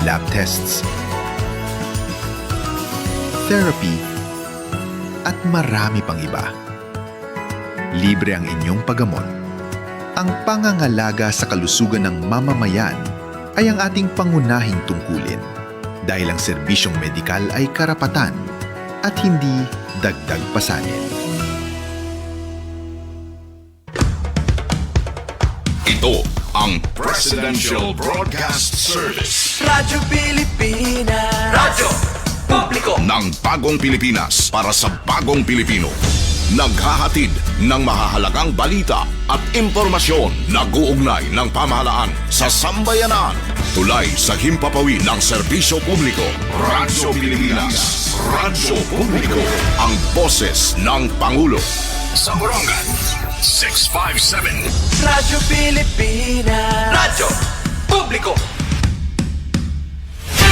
lab tests, therapy, at marami pang iba. Libre ang inyong paggamot. Ang pangangalaga sa kalusugan ng mamamayan ay ang ating pangunahing tungkulin dahil ang serbisyong medikal ay karapatan at hindi dagdag pasanin. Ito ang Presidential Broadcast Service. Radyo Pilipinas. Radyo Publiko Ng bagong Pilipinas para sa bagong Pilipino. Naghahatid ng mahahalagang balita at impormasyon na guugnay ng pamahalaan sa sambayanan. Tulay sa himpapawid ng serbisyo publiko. Radyo Pilipinas. Radyo Publiko. Ang boses ng Pangulo. Sa Borongan, 657. Radyo Pilipinas. Radyo Publiko.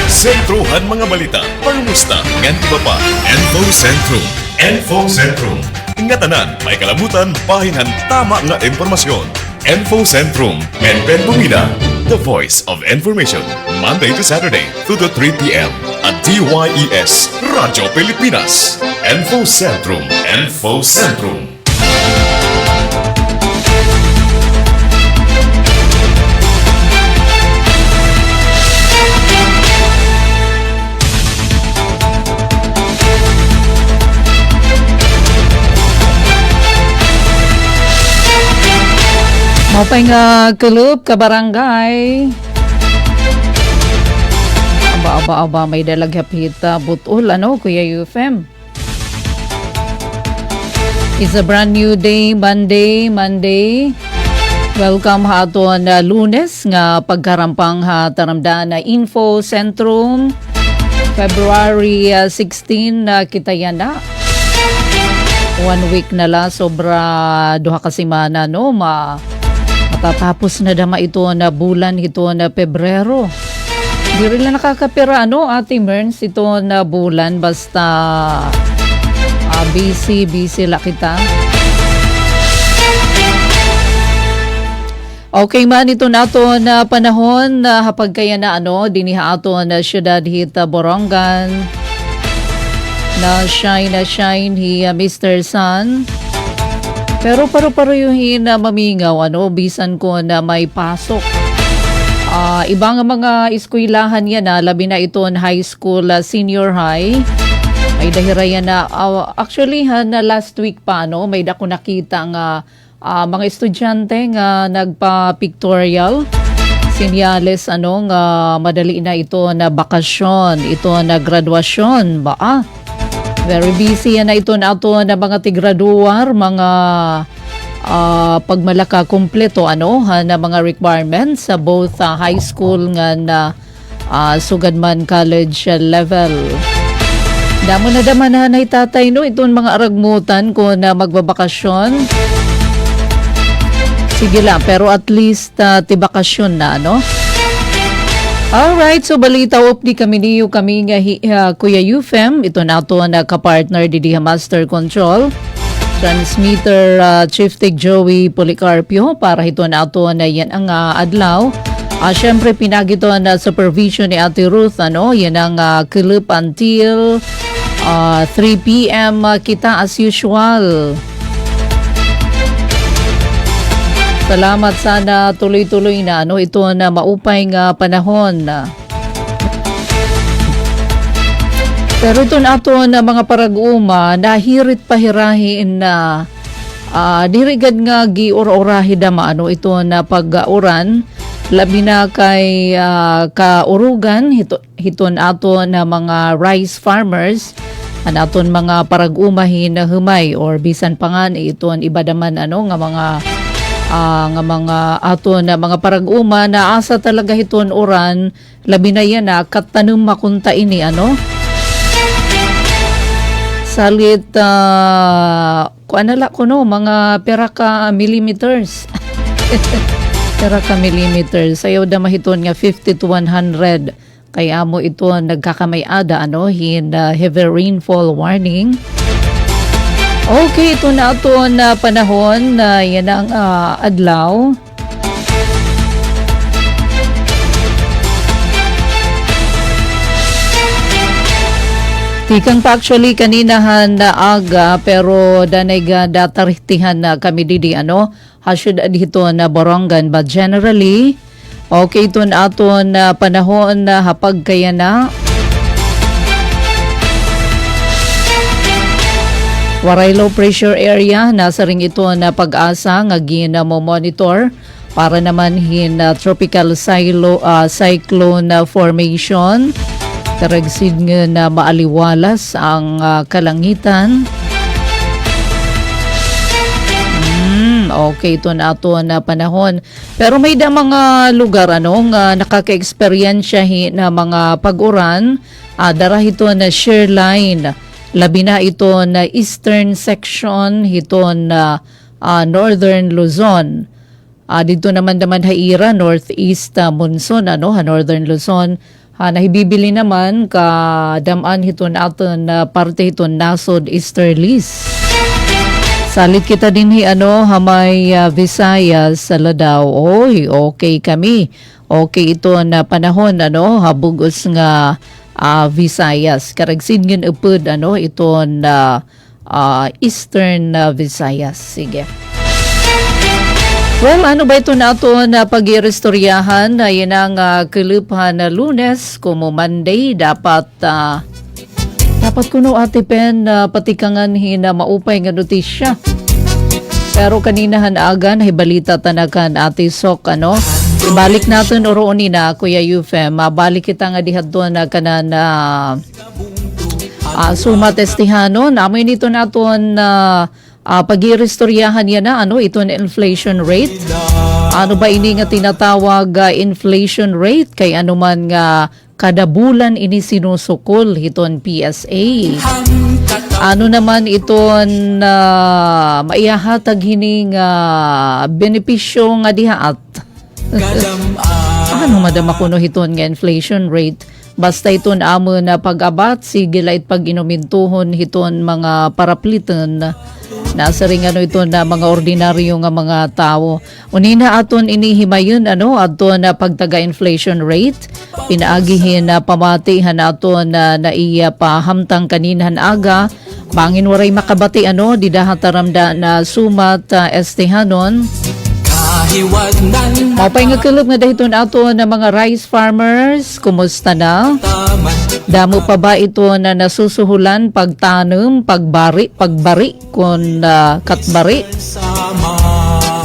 Sentruhan mga balita, pangumusta, ngan iba pa. Info Centrum. Info Centrum. Ingatanan, may kalabutan, pahinhan tama nga impormasyon. Info Centrum. Menpen Bumida. The Voice of Information. Monday to Saturday, 2 to 3 p.m. at DYES Radyo Pilipinas. Info Centrum. Info Centrum. Mapay nga kulub ka barangay. Aba may dalag hapita butol Kuya UFM. It's a brand new day, Monday. Welcome ha ato na Lunes nga pagkarampang ha taramdaan na Info Centrum. February 16 na kita yan na. 1 week na la sobra duha ka semana matatapos na dama ito na bulan ito na Pebrero. Di rin na nakakapira Ate Merns ito na bulan basta busy la kita. Okay man ito na ito na panahon na hapag kaya na diniha ato na syudad hita Borongan. Na shine hi Mr. Sun. Pero paru-paruhin na mamingaw bisan ko na may pasok. Ibang mga eskwelahan yan labi na ito high school, senior high. May dahirayan na actually na last week pa may dako nakita nga mga estudyante nga nagpa-pictorial. Sinyales nga madali na ito na bakasyon, ito na graduasyon ba Very busy na ito na ito na mga tigraduar, mga pagmalaka kumpleto na mga requirements sa both high school nga na sugad man college level. Damo na daman na itatay itong mga aragmutan ko na magbabakasyon. Sige lang, pero at least tibakasyon na Alright, so balita di kami nga Kuya UFM. Ito na ito na kapartner di Master Control. Transmitter Chief Tech Joey Policarpio para ito na ito na yan ang adlaw. Siyempre pinagito na supervision ni Ate Ruth. Yan ang clip until 3 p.m. Kita as usual. Salamat sana tuloy-tuloy na ito na maupay nga panahon. Pero ito na ito na mga parag-uma nahirit pahirahin na dirigad nga giura-urahi dama ito na pag-uran labi na kay kaurugan hiton ato na mga rice farmers anaton mga parag-umahin na humay or bisan pa nga iton iba daman nga mga ato na mga parag-uma na asa talaga hiton uran labi na yan katanum makunta ini salit mga pera ka millimeters pera ka millimeters sayo da mahiton nga 50 to 100 kaya mo ito nagkakamay-ada hin heavy rainfall warning. Okay, ito na ito na panahon na yan ang adlaw. Tikang pa actually kaninahan na aga pero danay ga datarihtihan na kami didi hasud dito na Borongan but generally okay itong aton na panahon na hapag kaya na waray low pressure area nasa ring ito na pag-asa nga mo monitor para naman hin tropical cyclone formation. Karagsid nga na maaliwalas ang kalangitan. Okay, ito na ato na panahon. Pero may da mga lugar nga nakaka-experience na mga pag-uran. Dara ito na shear line. Labi na ito na eastern section, ito na northern Luzon. Dito naman haira, northeast monsoon, northern Luzon. Nahibibili naman ka daman hiton aton na parte hiton nasod easterlies. Salit kita din hamay Visayas sa Ladaw. Oy, okay kami. Okay ito na panahon habugos nga Visayas. Karagsid ngin upod ito na eastern Visayas. Sige. Well, ano ba ito na ito na pag-irestoryahan na yun ang kiliphan na Lunes, kumo Monday, dapat kuno ate pen patikangan hina maupay nga notisya. Pero kaninahan aga nahibalita tanakan ate Sok ibalik natin oroon na Kuya Yufem, mabalik kita nga dihadto na kanan suma testihano, namoy nito naton pag-irestoryahan yan na ito na inflation rate. Ano ba ini nga tinatawag inflation rate kay anuman nga kada bulan ini sinusukol hiton PSA. Ano naman iton maihahatag hining benepisyo nga dihaat. Ano madama kuno hiton nga inflation rate. Basta iton amo na pag-abat, sige lait pag-inumintuhon hiton mga parapliton. Nasa ring ito na mga ordinaryo nga mga tao. Unina aton inihimayon aton na pagtaga-inflation rate. Pinaagihin na pamatihan aton na naiya pahamtang kaninhan aga. Bangin waray makabati didahataramda na sumat estehanon. Mapay nga kulog nga dahiton ato na mga rice farmers, kumusta na? Damo pa ba ito na nasusuhulan pagtanom, pagbari kun katbari?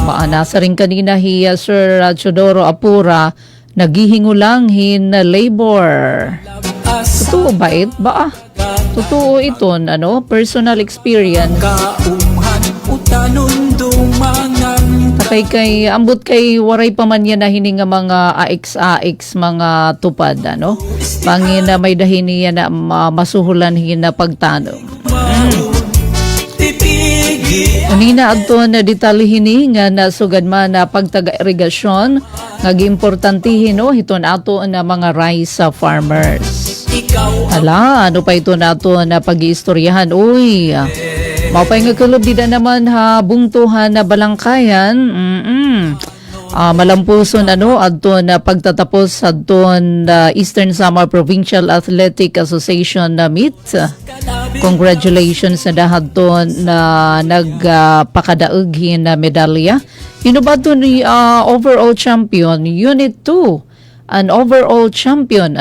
Maanasa rin kanina hiya Sir Chodoro Apura, naghihingulang hin labor. Totoo ba ba? Totoo ito, personal experience. Kay ambot kay waray pa man yan na hininga mga AX mga tupad Pangin na may dahin niya na masuhulan hina pagtanong. Unina adto na detalye nga nasugad man na pagtaga-irigasyon nag-importantihin hiton ato na mga rice farmers. Hala, ano pa ito nato na pag-iistoryahan? Uy, mapay nga kulob dida naman bungtuhan na balangkayan. Malampuson adto na pagtatapos adton Eastern Samar Provincial Athletic Association na meet. Congratulations na dahadton na nagpakadaog na medalya. Inubadto ni overall champion Unit 2. An overall champion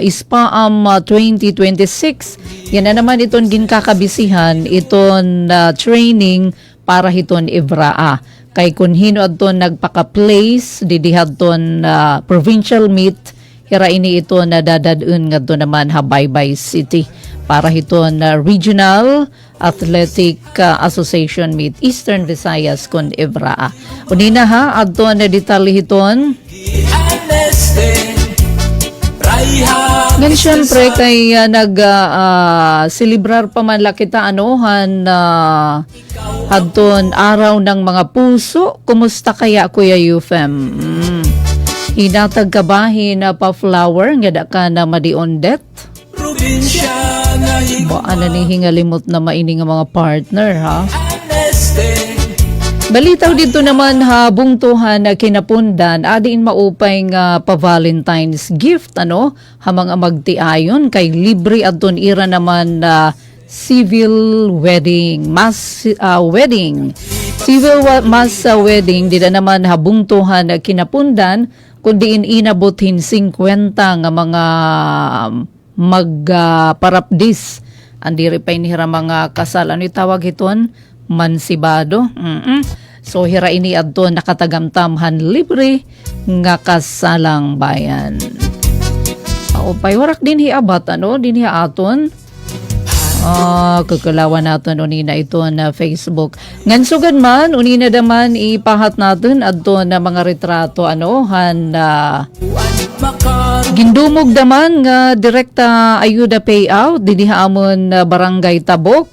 ISPAAM 2026. Yan na naman iton ginkakabisihan iton training para hiton Ivraa. Kay kun hino adton nagpaka-place didihadton provincial meet hira ini ito na dadadun ngadto naman Habaybay City para hiton Regional Athletic Association meet Eastern Visayas kun Ivraa. Unina adton na detalye hiton. Ngayon syempre kay nag-celebrar pa man kita hadton araw ng mga puso. Kumusta kaya Kuya Yufem? Hinatag ka ba pa flower nga da ka na madiondet? Baan na ni hingalimot na maining mga partner Balitaw dito naman ha bungtuhan na kinapundan adin maupay nga pa Valentine's gift ano ha mga magtiayon kay libre adton ira naman civil wedding mass wedding civil mass wedding dida naman ha bungtuhan na kinapundan kundi inabutin 50 nga mga parapdis andiri pa inihira mga kasal ano tawag iton mansibado. So hira ini adto nakatagamtamhan libre nga kasalang bayan. Pay warak din hiabat ano din aton. Kagalawan natin unina ito na Facebook. Ngan sugad man unina naman ipahat natin adto na mga retrato ano han gindumog naman nga direkta ayuda payout dinhi amon barangay Tabok.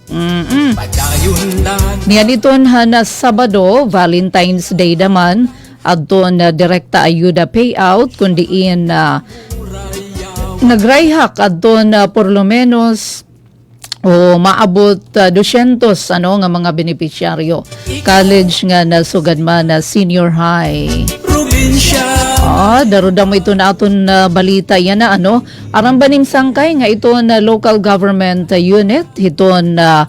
Niyan iton na Sabado, Valentine's Day naman, adto na direkta ayuda payout, kundiin nagrayhak adto na por lo menos o maabot 200 ano nga mga benepisyaryo. College nga nasugad man na senior high. Daruda mo ito na aton balita yan na ano. Aram baning sangkay nga ito na local government unit, ito na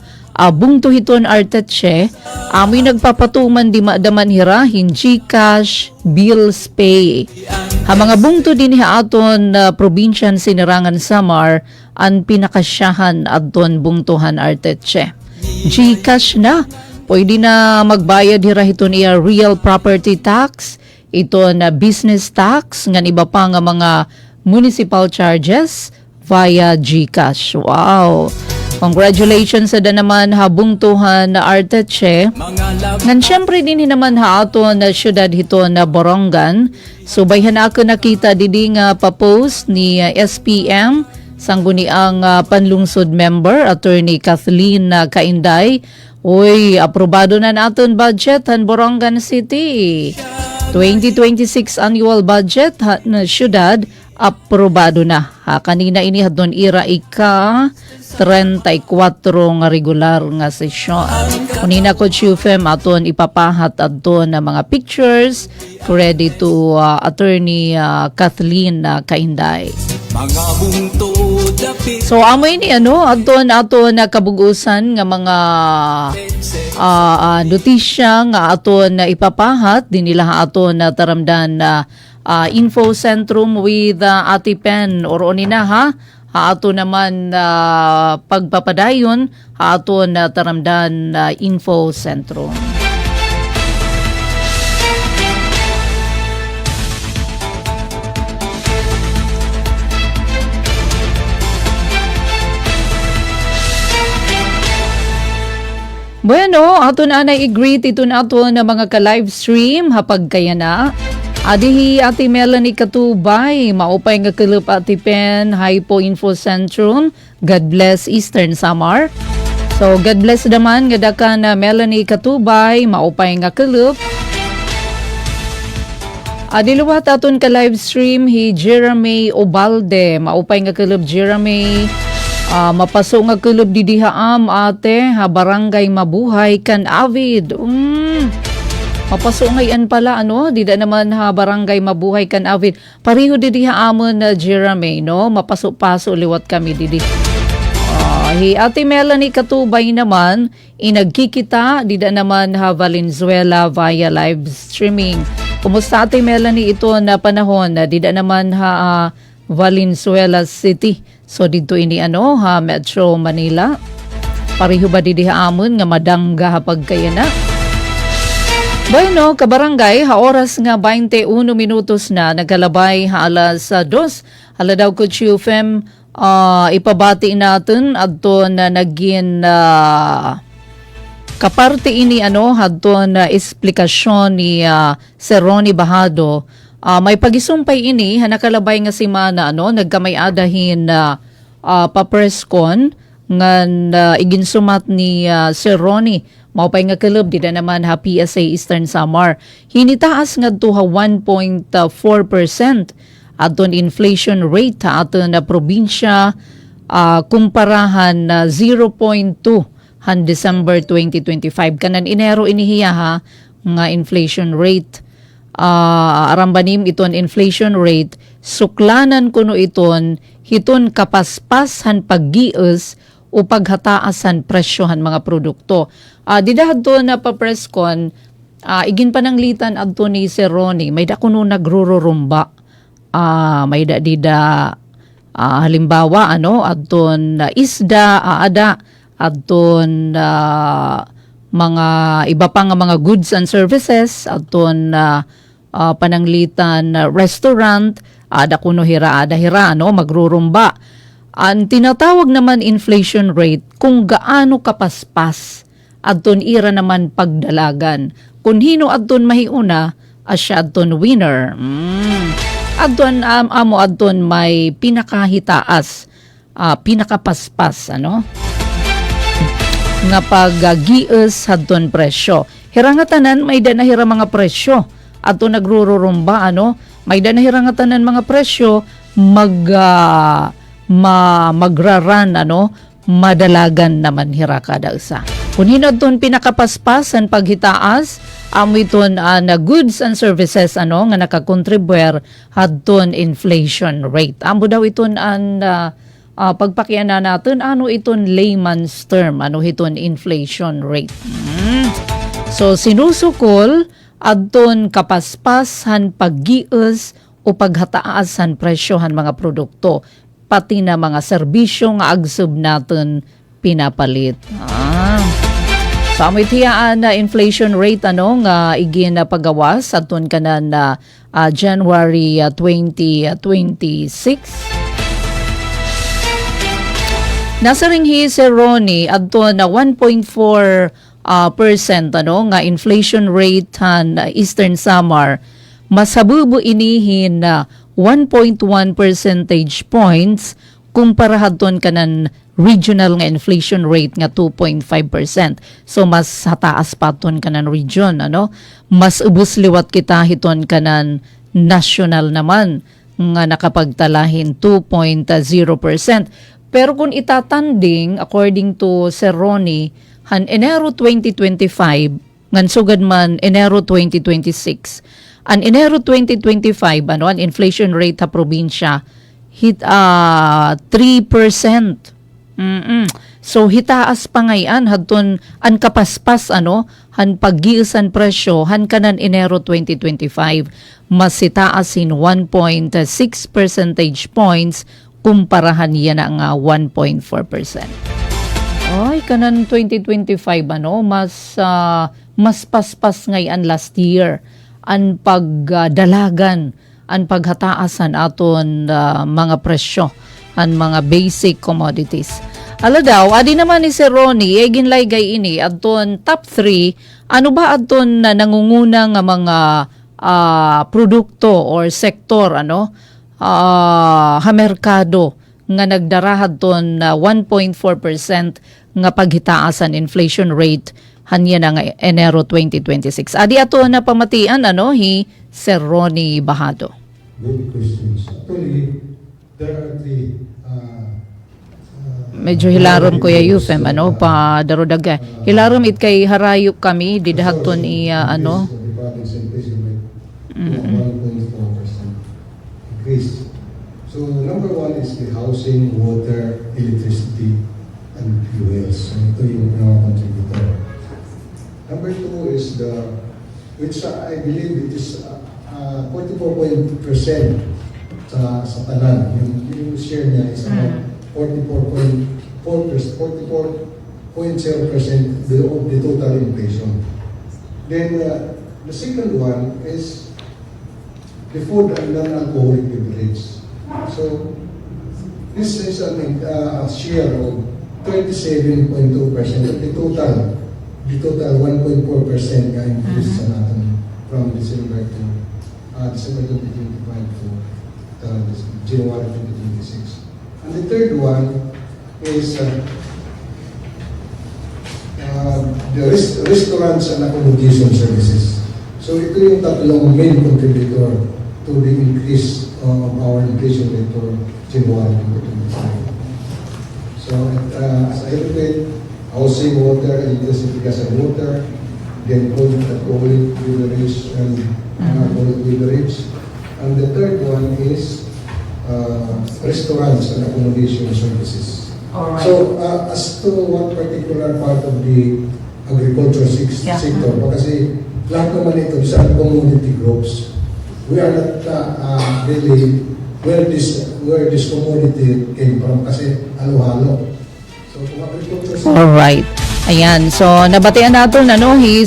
bungto hiton artetche, amoy nagpapatuman di madaman hira, hindi cash, bills pay. Ha mga bungto din aton probinsyan sinirangan Samar, ang pinakasyahan aton bungtuhan artetche. Gcash na, pwede na magbayad hira hiton iya real property tax, ito na business tax, nga iba pa nga mga municipal charges via Gcash. Wow! Congratulations sa naman habungtuhan na artetche. Ngan syempre din naman ato na syudad hito na Borongan. So bayhan ako nakita didi nga pa-post ni SPM sangguni ang panlungsod member attorney Kathleen Kainday. Uy, aprobado na naton budget han Borongan City. 2026 annual budget na syudad aprobado na. Kanina ini hadon ira ika 34 nga regular nga sesyon. Kunina ko Chufem aton ipapahat adto na mga pictures credit to attorney Kathleen Kainday. So amoy ni ano adto na kabugusan nga mga notisya nga aton na ipapahat dinila aton na taramdan na info centrum with Ate Pen or onina ha ato naman pagpapadayon ato na taramdan info centrum. Bueno, ato na i-greet ito na ato na mga ka-live stream hapag kaya na. Adihi Ate Melanie Katubay, maupay nga kalup Ate Pen, Hypo Info Centrum, God bless Eastern Samar. So God bless naman nga daka na Melanie Katubay, maupay nga kalup. Adiluwat aton ka live stream hi Jeremy Obalde, maupay nga kalup Jeremy. Mapaso nga kalup didihaam ate, ha barangay Mabuhay kan Avid. Mapaso ngayon pala, ano, dida naman ha barangay Mabuhay kan Avid. Pariho didi haamon na Jeremy, no? Mapaso-paso liwat kami didi. Hi Ate Melanie Katubay naman, inagkikita, dida naman ha Valenzuela via live streaming. Kumusta Ate Melanie ito na panahon, dida naman ha Valenzuela City. So dito ini ano ha Metro Manila. Pariho ba didi haamon nga madangga hapag kaya na? Bueno, kabarangay, oras nga 21 minutos na nagkalabay alas 2. Hala daw ko Chufem, ipabati natin adto na naging kaparte ini ano adto na esplikasyon ni Sir Ronnie Bahado. May pagisumpay ini nakalabay nga simana ano nagkamay adahin pa-presscon ngan iginsumat ni Sir Ronnie. Maupay nga kalub, di na naman ha PSA Eastern Samar. Hinitaas nga to ha 1.4% aton inflation rate ha aton na probinsya kumparahan na 0.2 han December 2025. Kanan Enero inihiya ha nga inflation rate. Arambanim iton inflation rate, suklanan kuno iton hiton kapaspas han paggius o paghataasan presyohan mga produkto. Didahad to na papreskon, igin pananglitan adto ni Sir Ronnie, may da kuno nagrururumba. May da dida halimbawa adton isda, aada, adton mga iba pa nga mga goods and services, adton pananglitan restaurant, ada kuno hira magrurumba. Ang tinatawag naman inflation rate kung gaano kapaspas adton ira naman pagdalagan. Kung hino adton mahiuna, asya adton winner. Adton adton may pinakahitaas, pinakapaspas nga pag-gius hadton presyo. Hirangatanan may danahira mga presyo adto nagrururumba may danahira nga tanan mga presyo magraran madalagan naman hira kada usa. Kung hinadton pinakapaspasan paghitaas amiton na goods and services nga nakakontribuer hadton inflation rate. Amo daw iton ang pagpakiana natin iton layman's term hiton inflation rate. So sinusukol adton kapaspas han paggius o paghataasan presyohan mga produkto pati na mga serbisyo nga agsub natin pinapalit. So amoy tiyaan na inflation rate nga igin na pagawas adton kanan na January 2026. Nasa ringhi si Ronnie adton na 1.4% nga inflation rate han Eastern Samar, masabubo inihin na 1.1 percentage points kumpara hadton kanan regional nga inflation rate nga 2.5%. So mas hataas pa ton kanan region mas ubos liwat kita hiton kanan national naman nga nakapagtalahin 2.0%. Pero kung itatanding according to Sir Ronnie, han Enero 2025 ngan sugad man Enero 2026. An Enero 2025 ang inflation rate sa probinsya hit 3%. So hitaas pa ngayon hadton an kapaspas han paggiusan presyo han kanan Enero 2025 mas hitaasin 1.6 percentage points kumparahan niya na nga 1.4%. Ay, kanan 2025 mas paspas ngayon last year ang pagdalagan, ang paghataasan aton mga presyo, ang mga basic commodities. Ala daw, adi naman ni Sir Ronnie, ginlay gay ini adton top 3, ano ba adton nangunguna nga mga produkto or sektor merkado nga nagdarahad ton 1.4% nga paghitaasan inflation rate hanya na nga Enero 2026. Adi ato na pamatian hi Sir Ronnie Bahado. Good questions. Actually, there are three Medyo hilarom Kuya Yufem pa darodaga. Hilarom it kay harayop kami didahagton iya The province inflation rate to 1.4% increase. So number one is the housing, water, electricity, and fuels. So ito yung contributor. Number two is which I believe it is 44% sa tanan. Yung share niya is about 44.0% of the total inflation. Then the second one is the food and non-alcoholic beverage. So this is a share of 37.2% of the total 1.4% nga increase sa natin from December 2025 to January 2026. And the third one is the restaurants and accommodation services. So ito yung tatlong main contributor to the increase of our inflation rate for January 2025. So as I repeat, housing, water, electricity, gas and water, then cold beverage and non-alcoholic beverage. And the third one is restaurants and accommodation services. Alright. So, as to what particular part of the agriculture sector, kasi lahat naman ito sa commodity groups, we are not really where this commodity came from kasi halo-halo. So, kung agriculture sector, Alright. Ayan. So, nabatian natin,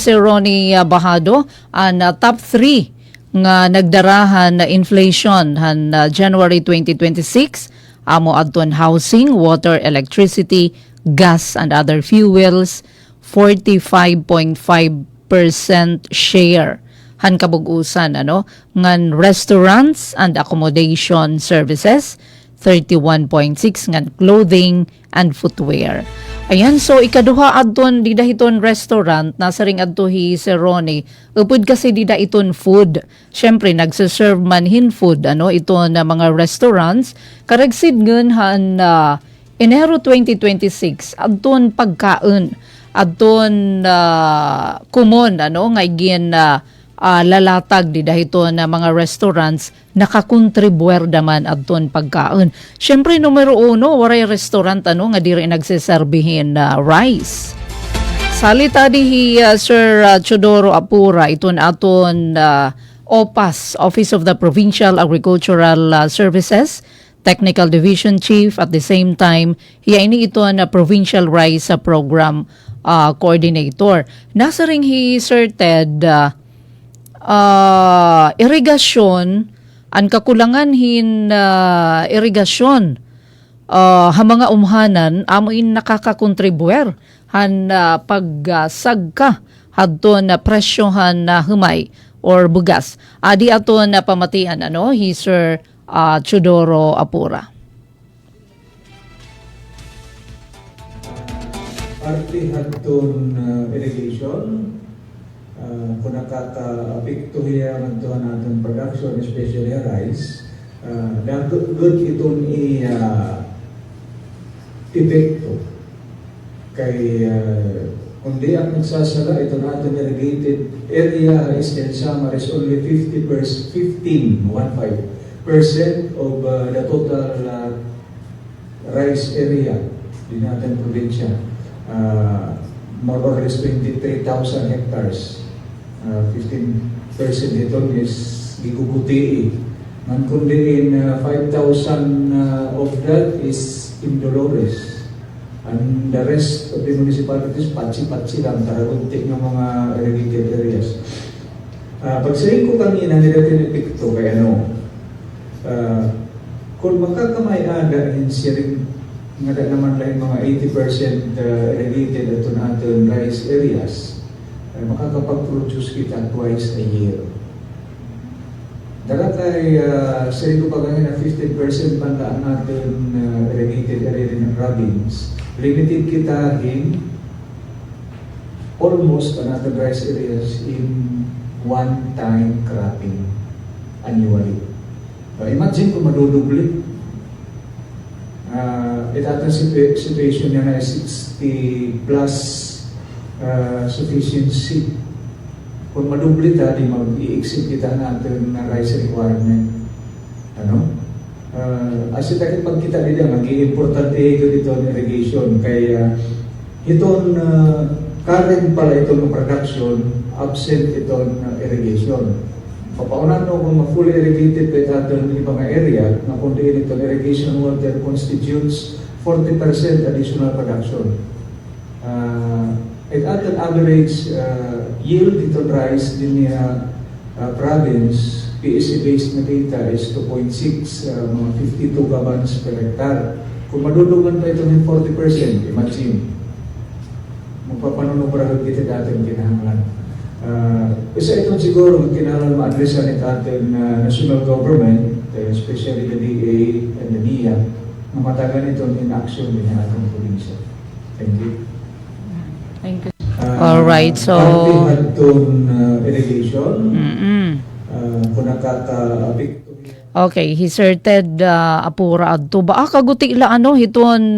si Ronnie Bahado, ang top 3 nga nagdarahan na inflation han January 2026 amo adton housing, water, electricity, gas and other fuels 45.5% share han kabug-usan ngan restaurants and accommodation services 31.6 ngan clothing and footwear. Ayan, so ikaduha adton dida hiton restaurant nasa ring adto hi si Ronnie. Upod kasi dida iton food. Syempre nagse-serve man hin food iton na mga restaurants karagsid ngun han Enero 2026 adton pagkaon adton kumon nga gin lalatag di dahito na mga restaurants nakakontribuer daman adton pagkaon. Syempre numero 1 waray restaurant nga diri nagseserbihin rice. Salita dihi Sir Chodoro Apura iton aton OPAS, Office of the Provincial Agricultural Services Technical Division Chief, at the same time hiya ini ito na Provincial Rice Program Coordinator. Nasa ring hi Sir Ted irigasyon, ang kakulangan hin irigasyon ha mga umhanan amoin nakakakontribuer han pagsagka hadton na presyohan na humay or bugas. Adi aton na pamatian hi Sir Chodoro Apura. Partly hadton irrigation, kung nakaka-apekto hiya ng natin production, especially rice, good itong epekto. Kay kundi ang nagsasala, ito natin irrigated area is in summer is only 15% of the total rice area din natin probinsya. More or less 23,000 hectares. 15% ito is gigubuti. Man kundi in 5,000 of that is in Dolores. And the rest of the municipalities, patsi-patsi lang, taraguntik ng mga irrigated areas. Pagsayin ko kanina, nilatin epekto kay kung makakamay-ada in sharing nga naman lang mga 80% irrigated ito natin rice areas, makakapag-produce kita twice a year. Daratay, sa ito pa ganyan na 15% bandaan natin irrigated area ng province. Limited kita in almost another rice areas in one-time cropping annually. Imagine kung madudubli. Ito situation niya na 60 plus sufficiency. Kung madubli ta, di mag-i-exceed kita natin na rice requirement. As ito pag kita nila, mag-i-importante ito dito ng irrigation. Kaya itong current pala itong production, absent itong irrigation. Papaunan no kung fully irrigated by natin ng mga area, na kundi itong irrigation water constitutes 40% additional production. At an average yield itong rice din niya province, PSC-based na data is 2.6, mga 52 gallons per hectare. Kung madudugan pa ito ng 40%, imagine, magpapanunubarahan kita natin kinahanglan. Isa itong siguro kinahanglan ma-addressan natin national government, especially the DA and the NIA, na matagal itong in-action din na atong probinsya. Thank you. Thank you. Alright, so itong irrigation, kung nakaka-apekto. okay, he Sir Ted Apura adto ba kaguti la hiton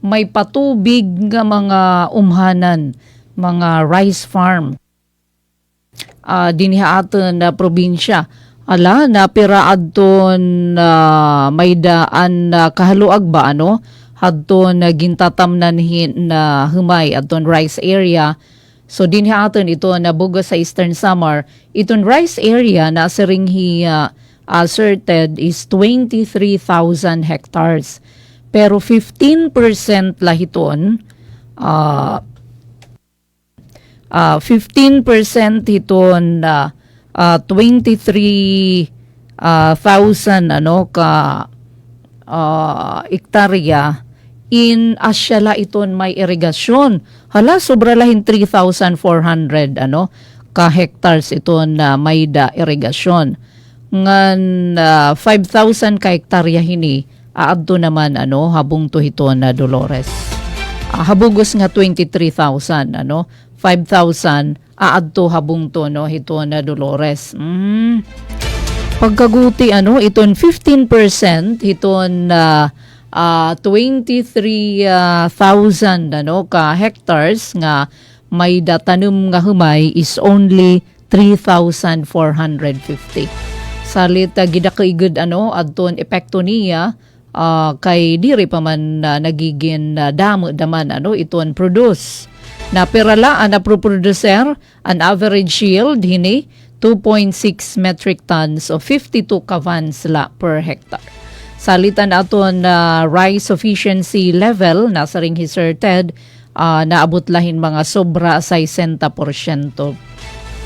may patubig nga mga umhanan, mga rice farm dinhi aton na probinsya. Ala, napira adton may daan kahaluag ba ano? Hadton gintatamnan na humay adton rice area. So dinhi aton ito na bugos sa Eastern Samar. Iton rice area na siringhi asserted is 23,000 hectares. Pero 15% lahiton 15% hiton 23,000 ano ka ektarya in asyala iton may irigasyon. Hala, sobra lahin 3,400 ano ka hectares iton na may da irigasyon. Ngan 5,000 ka hektarya hini aadto naman ano habung to hiton na Dolores. Habugos nga 23,000 ano 5,000 aadto habung to no hiton na Dolores. Pagkaguti ano iton 15% hiton 23,000 ano ka hectares nga may datanom nga humay is only 3,450. Salit gidakaigud ano adton epekto niya kay diri pa man nagiging damo daman ano iton produce. Na perala na producer an average yield hini 2.6 metric tons o 52 kavans la per hectare. Salitan aton rice sufficiency level nasa ring hiserted naabot lahin mga sobra 60%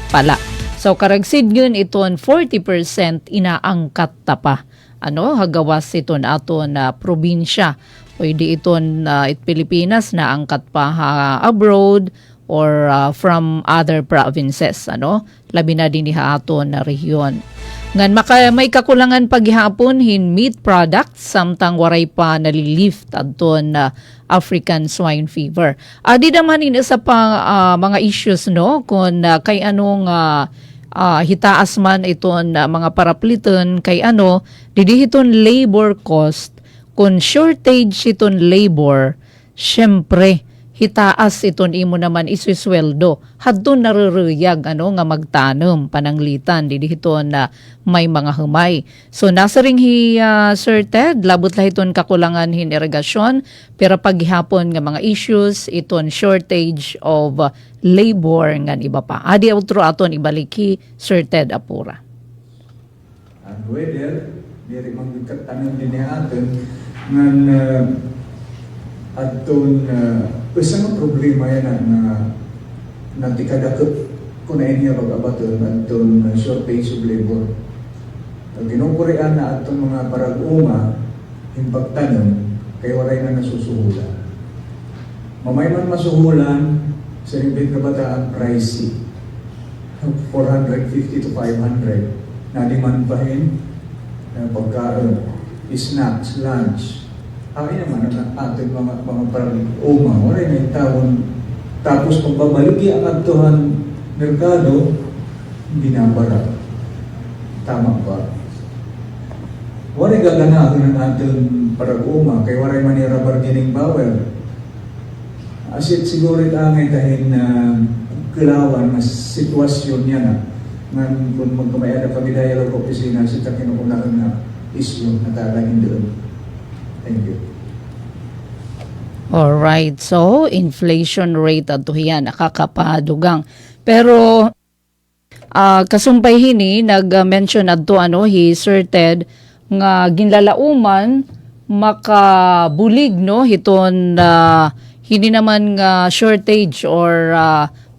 pala. So karagsid yun iton 40% inaangkat ta pa. Ano hagawas iton aton probinsya. Pwede iton Pilipinas na angkat pa abroad or from other provinces, ano? Labi na din aton na rehiyon. Ngan may kakulangan paghihapon hin meat products samtang waray pa nalilift adton African swine fever. Di naman sa pa mga issues no kung kay anong hitaas man iton mga parapliton kay ano didihiton labor cost kung shortage iton labor, syempre, hitaas iton imo naman isusweldo. Hadton naruruyag ano nga magtanom pananglitan didihiton na may mga humay. So nasa ring Sir Ted, labot lah iton kakulangan hin irigasyon, pero paghihapon nga mga issues iton shortage of labor nga iba pa. Adi outro aton ibaliki Sir Ted Apura. Ang weather, diri magkatanan din aton ngan adton isang problema yan na nagtikadakot kung na niya pag-abaton adton shortage of labor. Ginupurian na adton mga parag-uma impactanon kay walay na nasusuhulan. Mamay man masuhulan sa ribit na bata ang pricey 450 to 500 na demand pa rin pagkaroon, snacks, lunch. Ay naman ang ating mga parang-uma. Wala na yung taon. Tapos kung babaligi ang agtuhan merkado, binabara. Tama ba? Wala gaganahan ang ating parang-uma. Kaya wala manira bargaining power. Asit siguro angay dahil na kilawan na sitwasyon niya na. Ngan kung magkamayada kami dahil ang opisina, sita kinukulaan na issue na talagang doon. Thank you. Alright, so inflation rate ato yan, nakakapadugang. Pero kasumpay hini, nag-mention adto he Sir Ted, nga ginlalauman, makabulig no, hiton hindi naman nga shortage or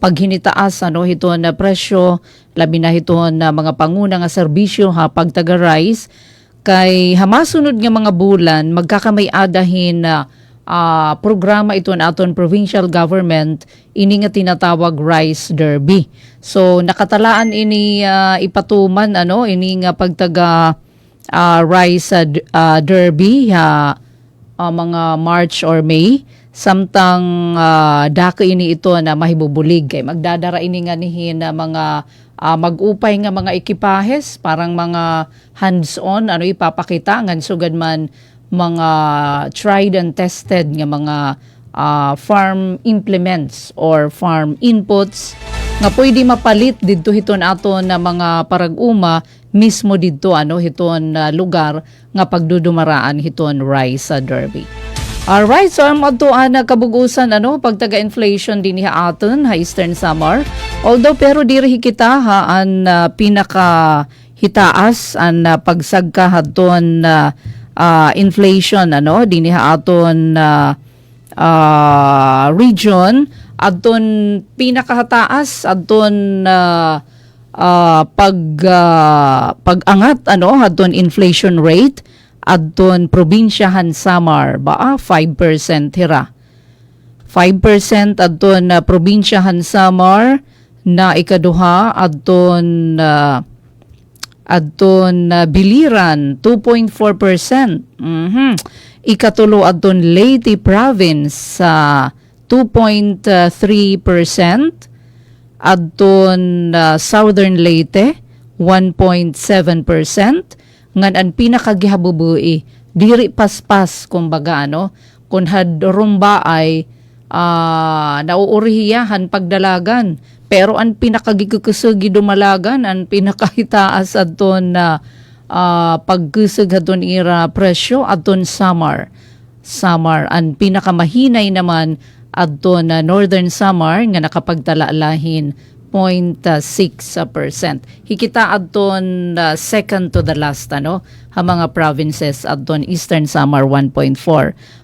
paghinitaas hiton na presyo, labi na hiton mga panguna nga serbisyo pagtaga rice, kay hamasunod nga mga bulan magkakamay-adahin na programa ito na aton provincial government ini nga tinatawag Rice Derby. So nakatalaan ini ipatuman ini nga pagtaga Rice Derby mga March or May samtang dako ini ito na mahibubulig kay magdadara ini nga nihin na mga mag-upay nga mga ekipahes, parang mga hands-on, ipapakita, ngan sugad man mga tried and tested nga mga farm implements or farm inputs nga pwede mapalit didto hiton aton na mga parag-uma mismo didto hiton lugar nga pagdudumaraan hiton rice derby. Alright, so ang matuan na kabugusan pagtaga-inflation din aton ha Eastern Samar. Although pero diri kita ha ang pinaka hitaas ang pagsagka hadton inflation din aton region adton pinakahataas adton pagangat adton inflation rate adton probinsyahan Samar 5% hira 5% adton probinsyahan Samar na ikaduha adton Biliran 2.4%. Ikatulo adton Leyte province 2.3%. Adton Southern Leyte 1.7%. Ngan ang pinakagihabubuhi diri paspas kumbaga kun hadrumba ay nauurihiyahan pagdalagan. Pero ang pinakagikukusog dumalagan, ang pinakahitaas adton pagkusog adton ira presyo adton Samar. Ang pinakamahinay naman adton Northern Samar nga nakapagtalalahin 0.6%. Hikita adton second to the last ha mga provinces adton Eastern Samar 1.4.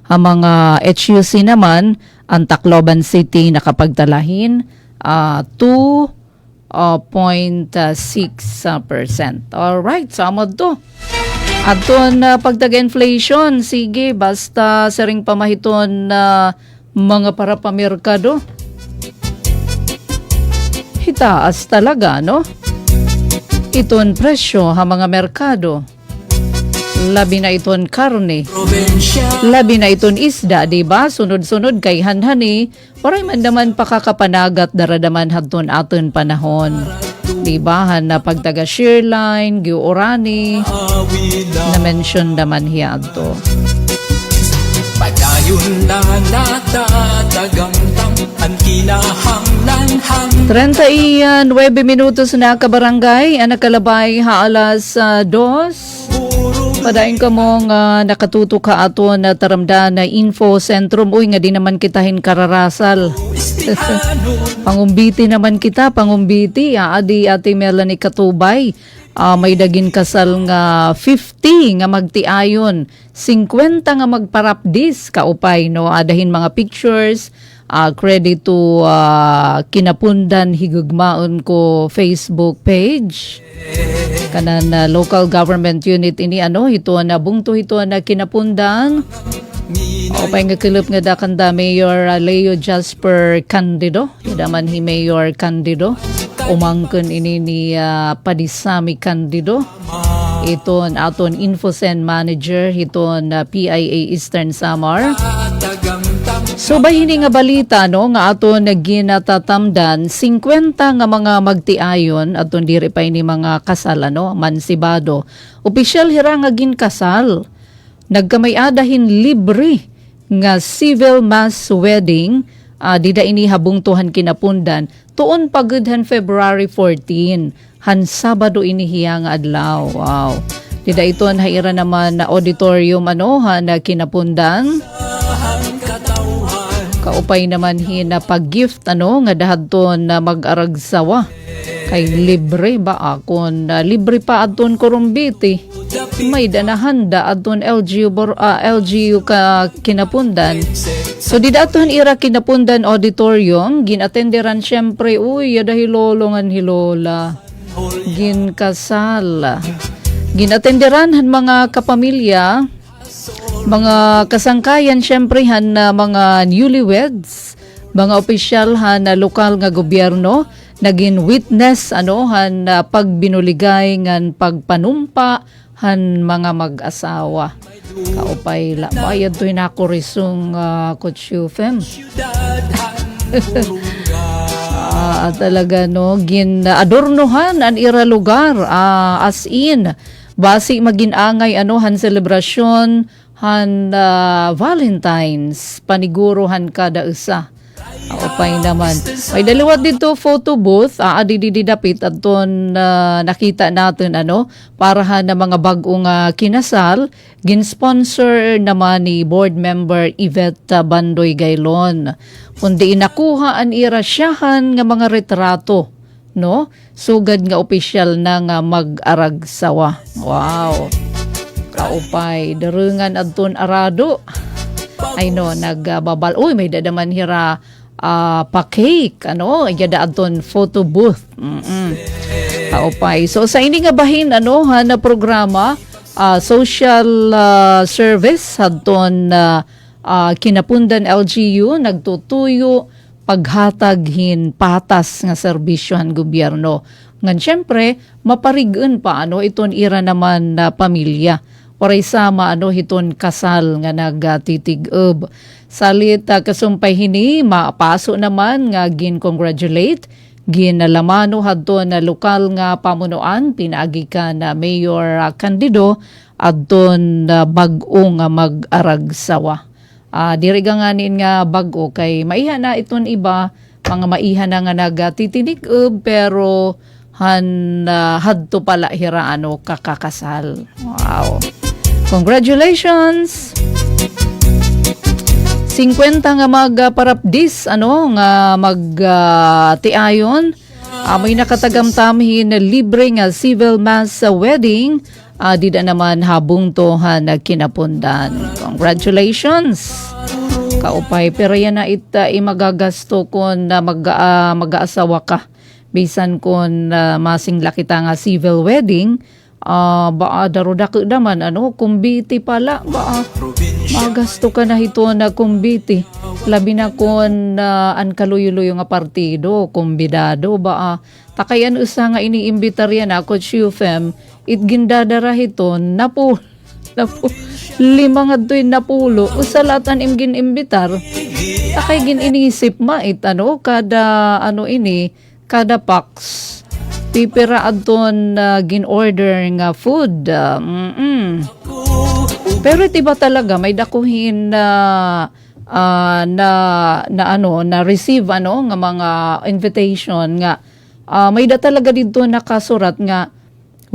Ha mga HUC naman ang Tacloban City nakapagtalahin 2.6%. Alright, samod to. Aton pagtaga-inflation, sige, basta saring pamahiton mga para pamerkado. Hitaas talaga, Iton presyo ha mga merkado. Labi na iton karne. Labi na iton isda, diba? Sunod-sunod kay hanhani. Waray man naman pakakapanagat daradaman hadton aton panahon. Diba? Han na pagtaga Shearline, Giorani. Na-mention naman hiya to. Padayon na natatagamtam ang kinahanglanhang 39 minutos na kabarangay. Ang nakalabay ha alas 2. Padayon ka mong nakatuto ka ato na taramdan na info sentrum. Uy, nga di naman kitahin kararasal. Pangumbiti naman kita, pangumbiti. Adi ati Melanie Katubay. May dagin kasal nga 50 nga magtiayon. 50 nga magparapdis kaupay. Adahin mga pictures. Credit to Kinapundan Higugmaon ko Facebook page. Kanan local government unit ini ito na bungto ito na Kinapundan. Opay nga kilip nga dakanda Mayor Leo Jasper Candido. Yadaman hi Mayor Candido. Umangkon ini ni Padisami Candido. Ito aton Infocen Manager iton PIA Eastern Samar. So bahini nga balita nga aton ginatatamdan 50 nga mga magtiayon aton diri pa ini mga kasal mansibado. Opisyal hira nga ginkasal. Nagkamay-adahin libre nga civil mass wedding dida ini habungtuhan Kinapundan tuon pagudhan February 14 han Sabado ini hiya nga adlaw. Wow. Dida iton haira naman na auditorium na Kinapundan. Kaupay naman hina pag-gift nga dahadton na mag-aragsawa kay libre ba akon libre pa adton Kurumbiti may danahanda adton LGU ka Kinapundan. So di daton ira Kinapundan auditorium ginatenderan syempre dahil lolongan hilola ginkasal ginatenderan han mga kapamilya mga kasangkayan syempre han mga newlyweds, mga opisyal han lokal nga gobyerno naging witness han pagbinuligay ngan pagpanumpa han mga mag-asawa. Kaupay la bayad to inakurisong Kutsyufem. Talaga adornohan an ira lugar as in basi maginangay han selebrasyon han Valentine's panigurohan kada usa Kaupay naman. May dalawa dito photo booth, dididapit at doon nakita natin parahan na mga bagong kinasal, gin-sponsor naman ni board member Yvette Bandoy Gaylon. Kundi inakuha an irasyahan nga mga retrato, no? Sugad nga opisyal na nga mag-aragsawa. Wow. Kaupay, darungan adton arado. Ay no, nagbabal. Uy, may dadaman hira pa-cake, yada adton photo booth. Kaupay. So sa ini nga bahin, na programa, social service, adton kinapundan LGU, nagtutuyo, paghataghin patas nga serbisyohan gobyerno. Ngan syempre, maparigun pa, iton ira naman na pamilya. Oray sama hiton kasal nga nagtitig-ub. Salit kasumpay hini, maapaso naman nga gin-congratulate, ginalamano hadton na lokal nga pamunuan, pinagi ka na Mayor Candido, adton bag-o nga mag-aragsawa. Diriganganin nga bag-o kay maiha na iton iba, mga maiha na nga nagtitinig-ub, pero hadto pala hira kakakasal. Wow. Congratulations! 50 nga magparapdis nga magtiayon. May nakatagamtamhin na libre nga civil mass wedding. Dida naman habong tohan na kinapundan. Congratulations! Kaupay, pero yan na imagagasto kung mag-aasawa ka. Bisan kung masing lakita nga civil wedding, daruda ka naman, kumbiti pala, magasto ka na ito na kumbiti. Labi na kung an kaluyo-luyo nga partido, kumbidado, takayan usa nga iniimbitar yan Coach UFM, itgindadara hiton, napu, 5 nga do'y napulo, usalatan imgin imbitar, takay gin inisip kada pax, pipira adton gin-order nga food. Pero tiba talaga may dakuhin na receive nga mga invitation nga may da talaga dito nakasurat nga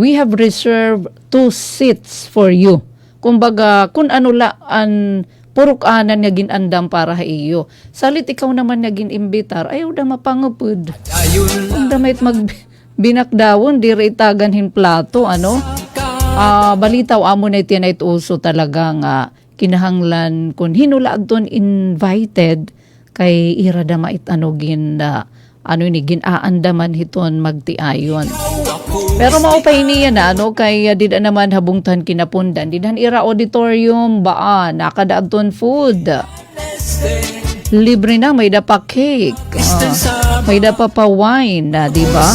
we have reserved 2 seats for you. Kumbaga kun puruk-anan nga ginandam para ha iyo. Salit ikaw naman nga gin-imbitar, ayaw da mapangupod. Kung damit binakdawon, dire itaganhin plato, balitaw amo na itinay uso talaga nga kinahanglan kung hinulaad ton invited, kay irada mait ginaandaman hiton magtiayon. Pero maupay niya na kay dida naman habungtan kinapundan, didan ira auditorium nakadaadton food. Libre na, may dapa cake, may dapa pa wine, di ba?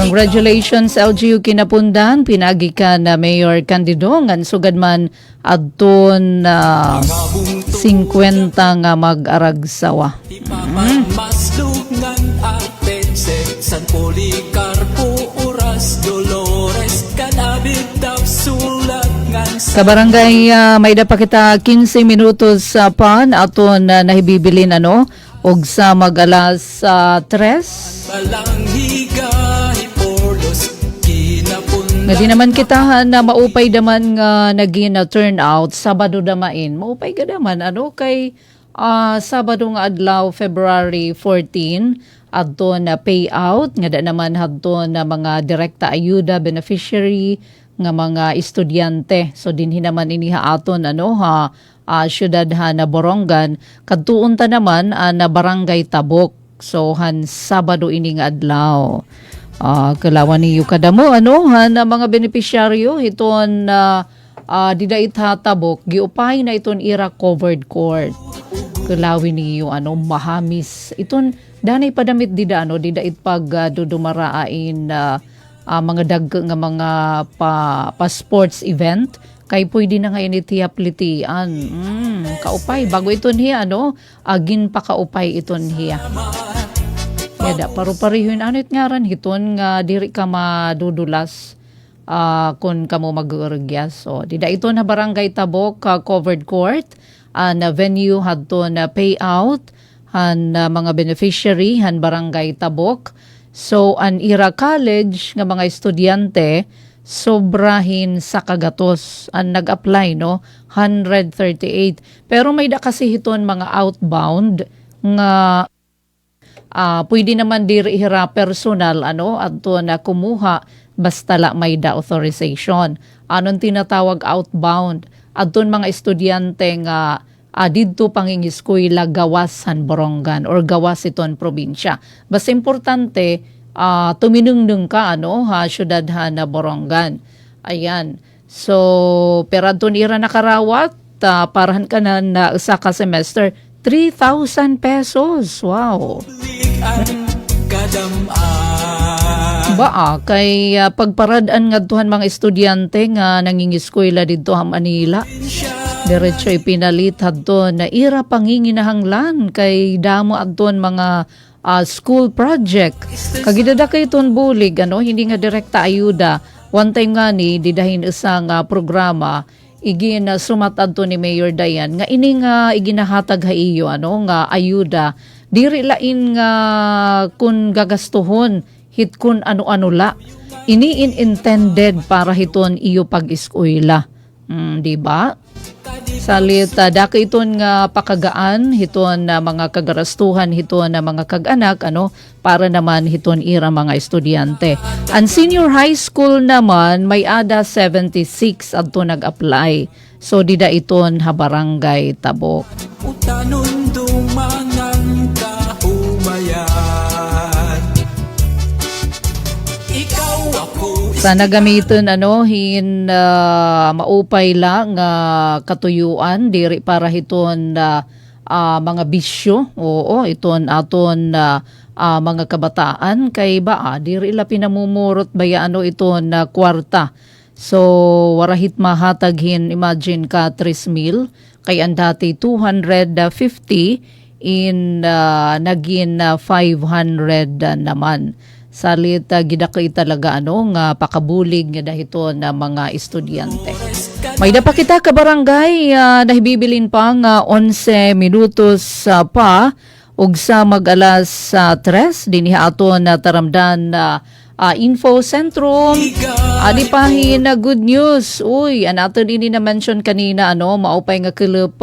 Congratulations LGU kinapundan, pinagi ka na Mayor Candido, ngan sugad man adton 50 nga mag-aragsawa. San Policarpo, Oras, Dolores, Calabit, Sulat, Kabarangay, may pa kita 15 minutos pan aton nahibibilin og sa mag-alas 3. Nga di naman kita na maupay daman nga naging turnout Sabado damain. Maupay ka daman kay Sabado nga adlaw February 14 adto na payout nga da naman hadto na mga direkta ayuda beneficiary nga mga estudyante. So dinhi naman iniha aton syudad na Borongan kadtuon ta naman na barangay Tabok. So Sabado ini nga adlaw. Kalawan niyo kadamo na mga beneficiaryo iton didait Tabok giupay na iton ira covered court. Kalawin niyo mahamis iton danay padamit dida didait pag dudumarain mga dagga nga mga pa sports event kay pwede na ngayon itiaplitian. Kaupay bago iton hiya agin pa kaupay iton hiya. Yada paru-parihon anit ngaran hiton nga diri ka madudulas kun kamo mag-uurgyas. So dida ito na barangay Tabok covered court na venue hadto na payout han mga beneficiary han barangay Tabok. So an Ira College nga mga estudyante sobrahin sa kagatos ang nag-apply, no, 138. Pero may da kasi hiton mga outbound nga pwede naman diri hira personal adto na kumuha basta la may da authorization. Anon tinatawag outbound adton mga estudyante nga didto pangingiskwela gawas han Borongan or gawas iton probinsya. Basta importante tuminungnung ka syudad han na Borongan. Ayan. So pero adton ira nakarawat parahan ka na usa ka semester 3,000 pesos. Wow. Kay pagparadaan nga tuhan mga estudyante nga nangingiskwela dito ha Manila. Diretso ipinalit hadto na ira panginginahanglan kay damo adton mga school project. Kagidada kay ton bulig hindi nga direkta ayuda. One time nga ni didahin isang programa igin sumatad to ni Mayor Dayan nga ini nga iginahatag ha iyo nga ayuda diri lain nga kun gagastuhon hit kun ano-ano la ini intended para hiton iyo pag-eskwela. Di ba? Salit dako iton nga pakagaan hiton na mga kagarastuhan hiton na mga kag-anak para naman hiton ira mga estudyante. Ang senior high school naman may ada 76 adto nag-apply. So dida iton ha barangay Tabok. Utanon dumangang kahumayan. Ikaw ako Sana gamiton hin maupay lang katuyuan diri para hiton mga bisyo. Oo, iton aton mga kabataan kay diri la pinamumurot baya iton kwarta. So warahit mahataghin imagine ka 3,000 kay ang dati 250 in naging 500 naman. Salit gidakay talaga nga pakabulig nga dahiton na mga estudyante. May dapa kita ka barangay nahibibilin pa nga 11 minutos pa ug sa mag-alas 3 dinhi aton na taramdan Info Centrum. Alipahin na good news. Uy, anaton ini na mention kanina maupay nga kelep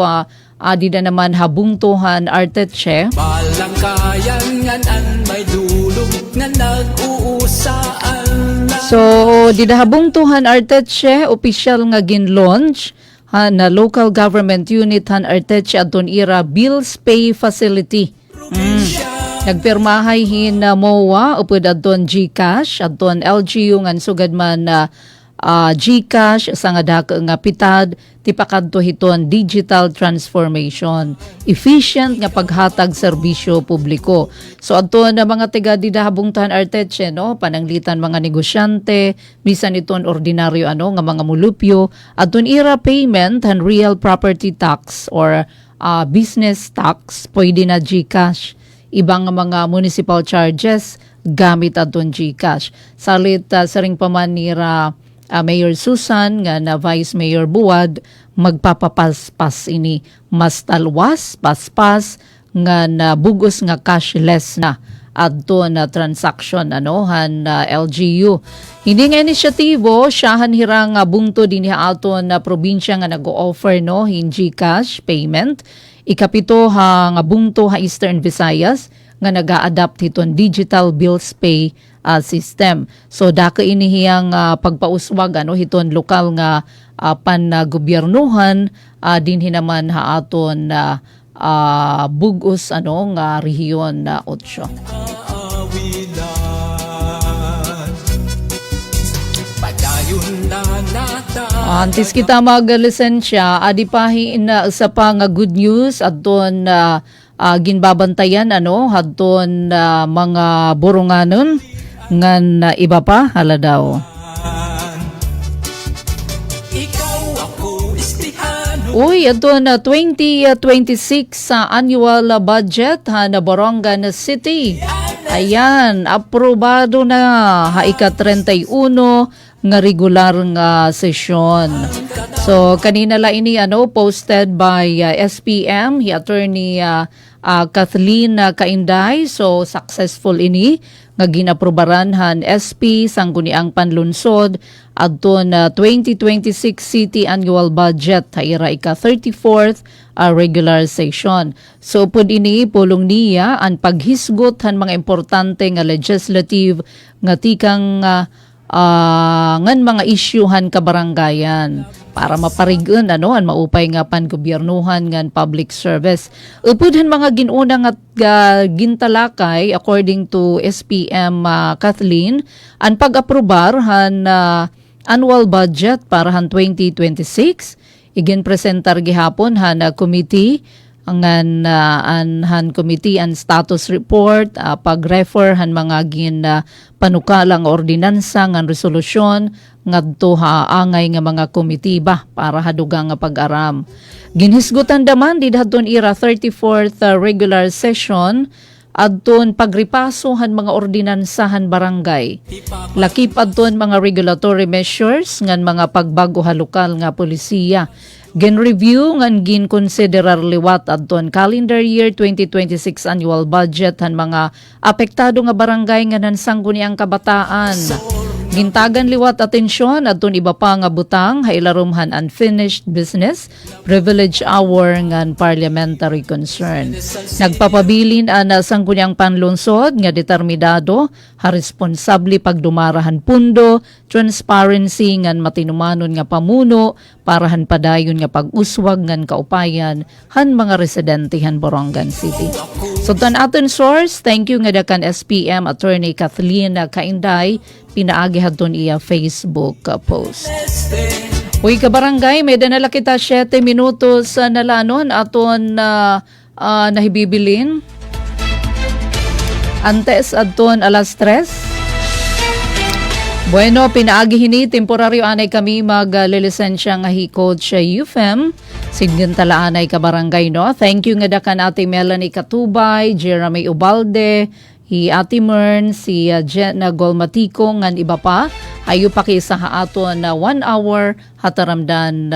di na naman habungtuhan Arteche. Balangkayan ngan may dulog nga nag-uusaan na. So, di na habungtuhan Arteche, official nga gin-launch na local government unit han Arteche adton ira bills pay facility. Nagpirmahay hin MOA upod adton GCash adton LGU ngan sugad man GCash sa nga dako nga pitad tipakadto hiton digital transformation, efficient nga paghatag serbisyo publiko. So adton na mga tiga didahabungtan Arteche pananglitan mga negosyante bisan iton ordinaryo nga mga mulupyo adton ira payment and real property tax or business tax pwede na GCash. Ibang mga municipal charges gamit adton GCash. Salit sa ring paman nira Mayor Susan nga na Vice Mayor Buwad magpapapaspas ini mas talwas paspas nga na bugos nga cashless na adto na transaction han LGU. Hindi nga inisyatibo siyahan hirang bungto dinhi aton na probinsya nga nag-offer hin GCash payment. Ikapito nga bungto ha Eastern Visayas nga naga-adapt hiton digital bills pay system. So dako inihiyang pagpauswag hiton lokal nga pan-gobyernuhan dinhi naman ha aton bugos nga rehiyon na 8. Antes kita mag-lisensya, adipahin na sa pa nga good news adton ginbabantayan hadton mga Boronganon ngan iba pa hala daw. Uy, adton 2026 sa annual budget na Borongan City. Ayan, aprobado na ha ika-31 nga regular nga sesyon. So kanina la ini posted by SPM, Attorney Kathleen Kainday. So successful ini nga ginaprobaran han SP sangguniang panlunsod adton 2026 city annual budget haira ika 34th regular session. So pud ini pulong niya ang paghisgot han mga importante nga legislative nga tikang ngan mga isyuhan kabaranggayan para maparigon an maupay nga pangobyernuhan ngan public service. Upudhan mga ginuna nga gintalakay according to SPM Kathleen ang pag-aprobar han annual budget para han 2026 igin presentar gihapon han committee angan han committee ang status report pag-refer han mga panukalang ordinansa ngan resolusyon ngadto angay nga mga komitiba para hadugang nga pag-aram. Ginhisgutan daman didhadton ira 34th regular session adton pagripasohan mga ordinansahan barangay. Lakip adton mga regulatory measures ngan mga pagbago halukal nga polisiya. Gin-review ngan gin-considerar liwat adton calendar year 2026 annual budget han mga apektado nga barangay nga nansanggo ang kabataan. Gintagan liwat atensyon adton iba pa nga butang hailarumhan unfinished business, privilege hour ngan parliamentary concern. Nagpapabilin ana sangguniang panlunsod nga determinado ha responsable pagdumarahan pundo, transparency ngan matinumanon nga pamuno parahan padayon nga pag-uswag ngan kaupayan han mga residente han Borongan City. So tan aton source, thank you nga dakan SPM Attorney Kathleen Kainday pinaagi hadton iya Facebook post. Uy kabarangay, may danala kita 7 minutos nalanon aton nahibibilin. Antes adton alas 3. Bueno, pinaagi hini temporaryo anay kami maglilisensya nga hikod sa UFM. Sigentalaan ay kabarangay no. Thank you nga dakan Ate Melanie Katubay, Jeremy Ubalde, Ate Mern, si Jenna Golmatico ngan iba pa. Hayo pakisa ha aton na 1 hour hataramdan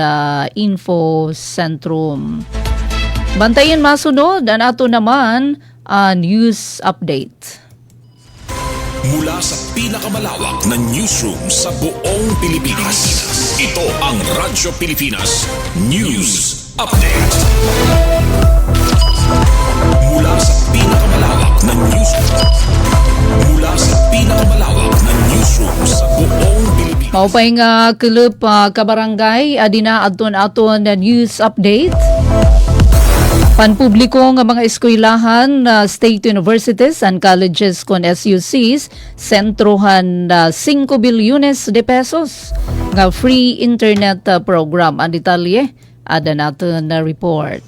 info sentrum. Bantayan masunod ang ato naman news update. Mula sa pinakamalawak na newsroom sa buong Pilipinas. Ito ang Radyo Pilipinas News Update. Mula sa pinakamalawak na newsroom. Mula sa pinakamalawak na newsroom sa buong Pilipinas. Maupay nga klup kabarangay adina adton na news update. Panpubliko nga mga eskwelahan, state universities and colleges kon SUCs, sentrohan 5 bilyones de pesos nga free internet program. Ang detalye, ada natin na report.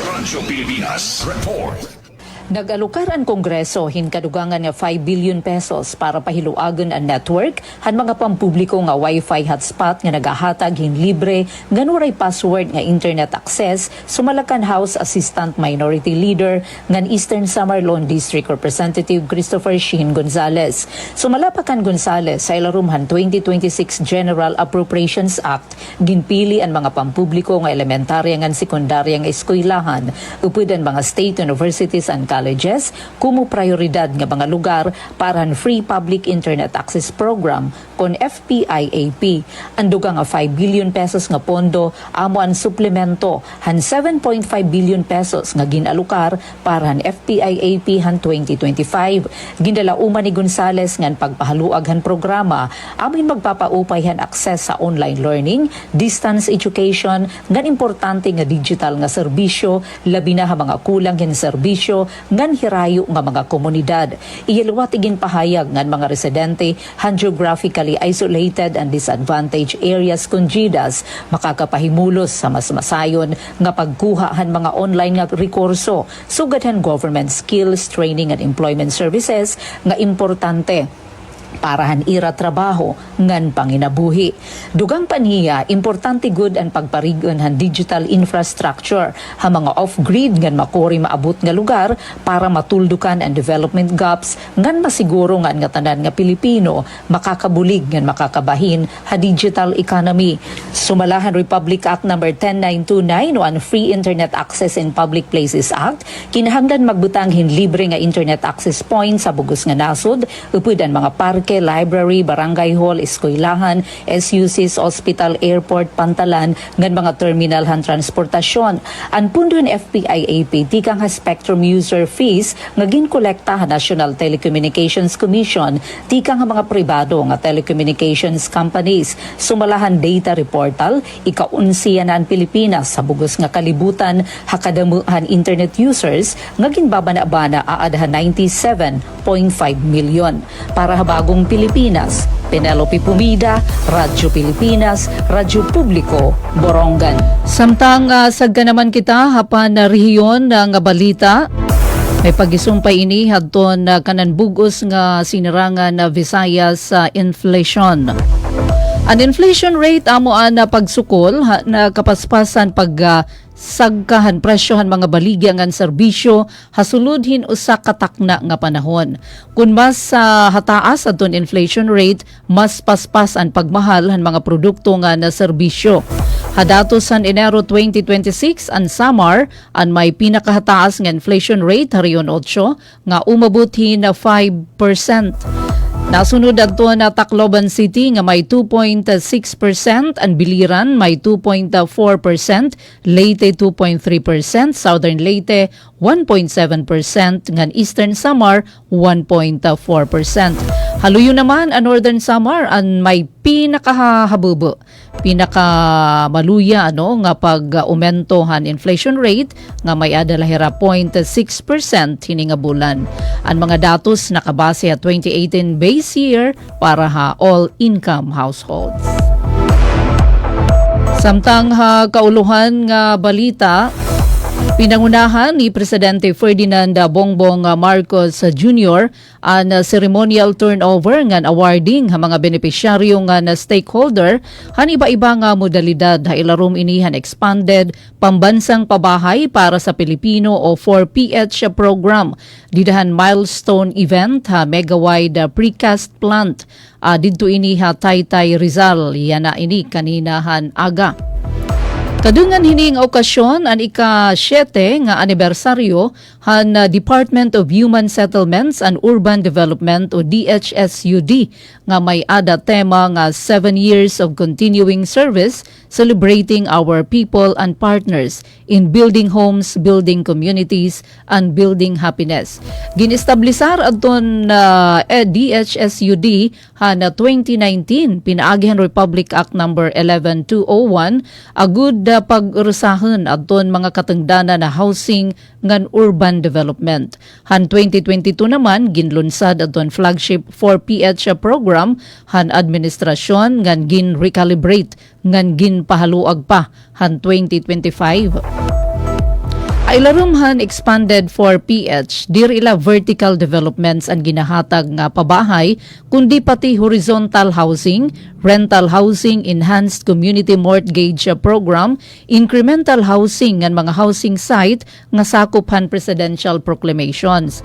Radyo Pilipinas Report. Nag-alokar ang Kongreso hinkadugangan nga 5 billion pesos para pahiluagan ang network han mga pampubliko nga Wi-Fi hotspot nga nagahatag hin libre ganuray password nga internet access sumalakan House Assistant Minority Leader ngan Eastern Samar Lone District Representative Christopher Sheen Gonzales. Sumalapakan Gonzales sa ilarumhan 2026 General Appropriations Act ginpili ang mga pampubliko nga elementarya ngan sekundarya nga eskwelahan upod ang mga state universities and colleges kumo prioridad nga mga lugar para ang Free Public Internet Access Program kon FPIAP. Anduga nga 5 billion pesos nga pondo amo ang suplemento han 7.5 billion pesos nga ginalukar para han FPIAP han 2025. Gindala uma ni Gonzales ngan pagpahaluag han programa amin magpapaupay han access sa online learning, distance education, ngan importante nga digital nga serbisyo labi na ha mga kulang hin serbisyo ngan hirayo nga mga komunidad. Iyaluwat igin pahayag ngan mga residente han geographically isolated and disadvantaged areas kun GIDAS makakapahimulos sa mas masayon nga pagkuha han mga online nga rekurso sugad han government skills training and employment services nga importante parahan ira trabaho ngan panginabuhi. Dugang paniya, importante gud ang pagparigon han digital infrastructure ha mga off-grid ngan makuri maabot nga lugar para matuldukan ang development gaps ngan masiguro nga tanan nga Pilipino makakabulig ngan makakabahin ha digital economy. Sumalahan Republic Act No. 10929 o ang Free Internet Access in Public Places Act, kinahanglan magbutang libre nga internet access points sa bugos nga nasod, upod ang mga parke, library, barangay hall, eskwelahan, SUCs, hospital, airport, pantalan, ngan mga terminal han transportasyon. Ang pundo ng FPIAP, tikang ha spectrum user fees nga ginkolekta ha National Telecommunications Commission, tikang ha mga pribado nga telecommunications companies. Sumalahan data reportal, ikaunsiya na ang Pilipinas sa bugos nga kalibutan ha kadamuhan internet users nga ginbabana-bana aad ha 97.5 milyon. Para ha bagong Pilipinas, Penelope Pumida, Radyo Pilipinas, Radyo Publiko, Borongan. Samtang sagda naman kita hapan na rehiyon nga balita. May pagisumpay ini hadton kanan bugos nga sinirangan na Visayas inflation. An inflation rate amo na pagsukol na kapaspasan pag sagkahan presyohan mga baligya ngan serbisyo hasuludhin usa ka takna nga panahon. Kung mas hataas adton inflation rate, mas paspas ang pagmahal han mga produkto nga na serbisyo. Hadatos san Enero 2026 ang Samar ang may pinakahataas nga inflation rate hariyon 8 nga umabot na 5%. Nasunod adto na Tacloban City nga may 2.6%, ang Biliran may 2.4%, Leyte 2.3%, Southern Leyte 1.7%, ngan Eastern Samar 1.4%. Haluyo naman ang Northern Samar ang may pinakahabubo, pinakamaluya nga pag-aumento han inflation rate nga may adalahira 0.6% hini nga bulan. Ang mga datos nakabase at 2018 base year para ha all-income households. Samtang ha kauluhan nga balita, pinangunahan ni Presidente Ferdinand Bongbong Marcos Jr. ang ceremonial turnover ngan awarding ha mga benepisyaryo nga na stakeholder han iba-iba nga modalidad ha ilarum ini han expanded pambansang pabahay para sa Pilipino o 4PH program. Didahan milestone event ha mega-wide precast plant didto ini ha Taytay Rizal yana ini kaninahan aga. Kadungan hining okasyon ang ika-7 nga anibersaryo han Department of Human Settlements and Urban Development o DHSUD nga may ada tema nga 7 years of continuing service celebrating our people and partners in building homes, building communities, and building happiness. Ginistablisar adton DHSUD han 2019 pinaagihan Republic Act No. 11201 agud pag-urusahan adton mga katengdana na housing ngan urban development. Han 2022 naman ginlunsad adton flagship 4PH program han administrasyon ngan gin recalibrate ngan gin pahaluag pa han 2025. Ay larumhan expanded for PH, diri ila vertical developments ang ginahatag nga pabahay, kundi pati horizontal housing, rental housing, enhanced community mortgage program, incremental housing ng mga housing site nga sakuphan presidential proclamations.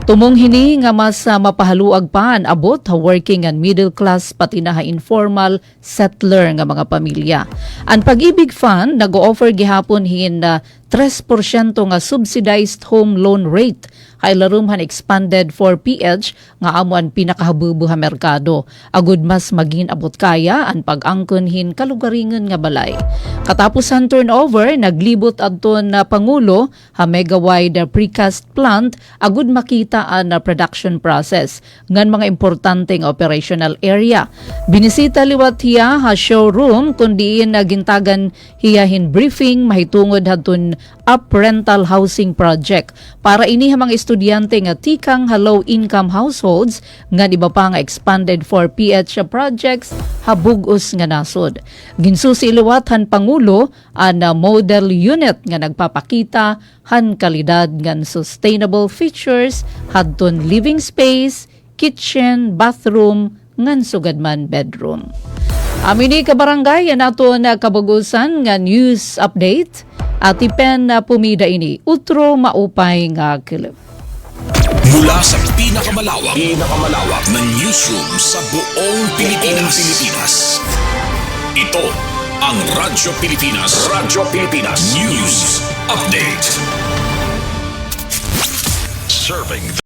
Tumong hini nga mas mapahaluag pa ang abot ha working and middle class pati na ha informal settler nga mga pamilya. Ang Pag-ibig Fund nag-o-offer gihapon hin 3% nga subsidized home loan rate ay larumhan expanded for PH nga amo ang pinakahabubo ha merkado. Agud mas maging abot kaya ang pag-angkonhin kalugaringan nga balay. Katapos ang turnover, naglibot adton na Pangulo ha mega-wide precast plant agud makita ang production process ngan mga importanteng operational area. Binisita liwat hiya ha showroom kundi nagintagan hiyahin briefing mahitungod hadton up rental housing project para ini ha mga estudyante nga tikang low income households nga iba pa nga expanded for PH projects habugos nga nasod. Ginsusi liwat han Pangulo ang model unit nga nagpapakita han kalidad ngan sustainable features hadton living space, kitchen, bathroom, ngan sugad man bedroom. Amini ka barangay yan ato na kabagusan nga news update at ipen na pumida ini utro maupay nga kilip. Mula sa pinakamalawak na newsroom sa buong Pilipinas. Ito ang Radyo Pilipinas News Update. Serving